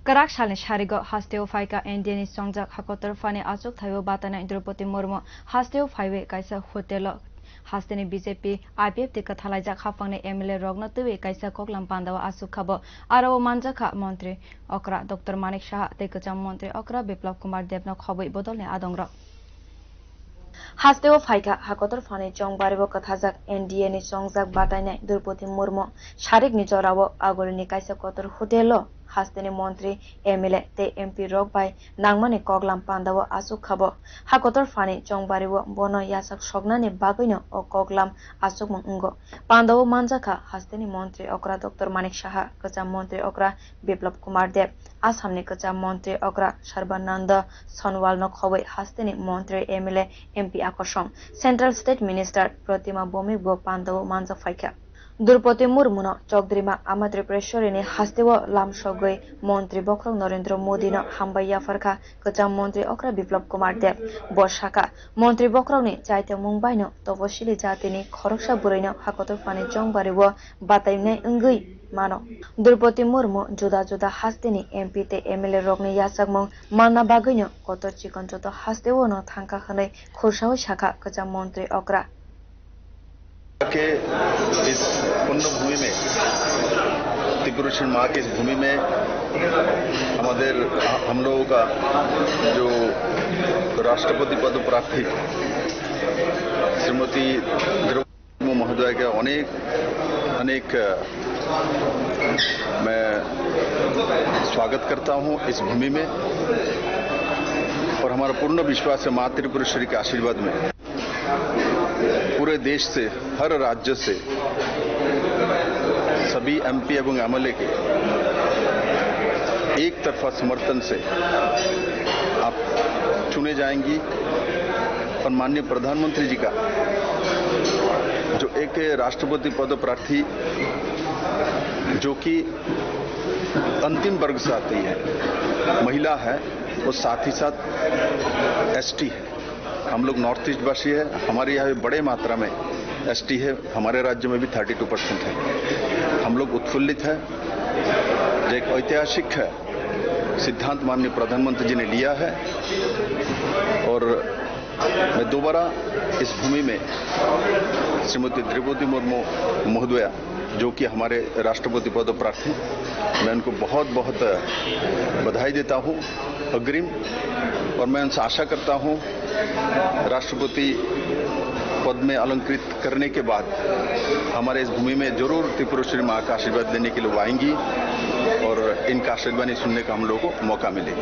Karak salni sharigo hasteo faika Indiani songjak hakotor fani asuk thayo batana Draupadi Murmu hasteo faiwe kaisa hotelo hasteni BJP IPF te kathalajak hafangne MLA rogna tuwe kaisa koklam pandawa asuk khabo aro manjaka mantri okra Dr Manik Saha te kacham mantri okra Biplab Kumar Debna khoboi bodolne adongra Hasteo faika hakotor fani chongbaribo kathajak NDA ni songjak batainai Draupadi Murmu sharik ni jorawo agolni kaisa kotor hotelo hasteni mantri MLA te MP rok bai nangmani koklam pandawo asuk khabo hakotor fani chongbaribo bono yasak sognani bagoino o koklam asuk mungo pandawo manjaka hasteni mantri okra Dr Manik Saha kacham mantri okra Biplab Kumar Deb Asamni kacham mantri okra Sarbananda Sonwal no khoboi hasteni mantri MLA MP akosong Central State Minister Pratima Bomigbo pandawo manja faika Draupadi Murmu no chokdrima amatri pressure ni hastewo lamsogoi mantri bokrong Narendra Modi no hambaya farka kacham mantri okra Biplab Kumar Deb boshaka mantri bokrong ni chaite mumbai no topashili jati ni khoroksa burai no hakotor fani chongbaribo bataimne ngui mano Draupadi Murmu juda juda hasteni MP te MLA rokni yasakmong manna bagino kotor chikon joto hastewo no thangka khanai khosao shaka kacham mantri okra के इस पुण्य भूमि में त्रिपुरेश्वर माँ की इस भूमि में हम लोगों का जो राष्ट्रपति पद प्रार्थी श्रीमती द्रौपदी मुर्मू महोदय के अनेक मैं स्वागत करता हूं इस भूमि में और हमारा पूर्ण विश्वास है माँ त्रिपुरेश्वरी के आशीर्वाद में पूरे देश से हर राज्य से सभी MP एवं MLA के एक तरफा समर्थन से आप चुने जाएंगी और माननीय प्रधानमंत्री जी का जो एक राष्ट्रपति पद प्रार्थी जो कि अंतिम वर्ग से आती है महिला है और साथ ही साथ ST है हम लोग नॉर्थ ईस्ट वासी है हमारे यहाँ भी बड़े मात्रा में ST है हमारे राज्य में भी 32% है हम लोग उत्फुल्लित है जो एक ऐतिहासिक है सिद्धांत माननीय प्रधानमंत्री जी ने लिया है और मैं दोबारा इस भूमि में श्रीमती द्रौपदी मुर्मू महोदया जो कि हमारे राष्ट्रपति पद प्रार्थी मैं उनको बहुत बहुत बधाई देता हूं अग्रिम और मैं उनसे आशा करता हूं राष्ट्रपति पद में अलंकृत करने के बाद हमारे इस भूमि में जरूर त्रिपुरेश्वरी माँ का आशीर्वाद देने के लिए वो आएंगी और इनका आशीर्वाद सुनने का हम लोगों को मौका मिलेगा।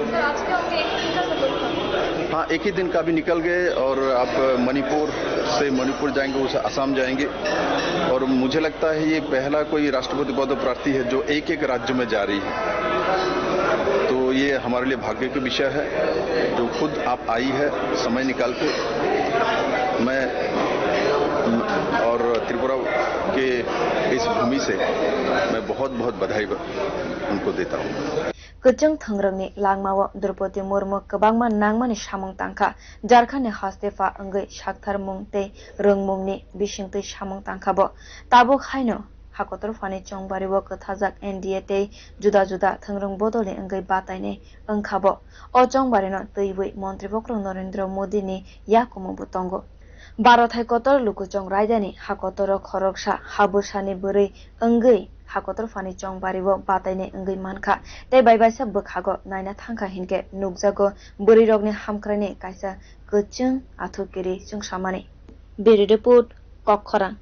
हाँ एक ही दिन का भी निकल गए और आप मणिपुर जाएंगे उसे असम जाएंगे और मुझे लगता है ये पहला कोई राष्ट्रपति पद प्रार्थी है जो एक एक राज्य में जा रही है तो ये हमारे लिए भाग्य का विषय है जो खुद आप आई है समय निकाल के मैं और त्रिपुरा के इस भूमि से मैं बहुत बहुत बधाई उनको देता हूँ। Kejeng thangrangni langmawo Draupadi Murmu kebangma nangmani samung tangka Jharkhand ni hastefa enggai sakthar mung tei rongmungni bisingtui samung tangkabo tabuk haino hakotor fani chongbaribo kathajak NDA tei juda juda thangrang bodoli enggai bataine engkhabo o chongbarino tuibui mantri bokrong Narendra Modi ni yakumu butongo Bharat kotor lukuchong rajdhani hakotoro khoroksa habusani bwrui enggai hakotor fani chongbaribo bataine enggai mankha tei baibaisa bwkhago naina thangkha hinke nukjago bwrui rokni hamkrani kaisa kwchung athukiri chungsamani Bureau Report Kokkhorang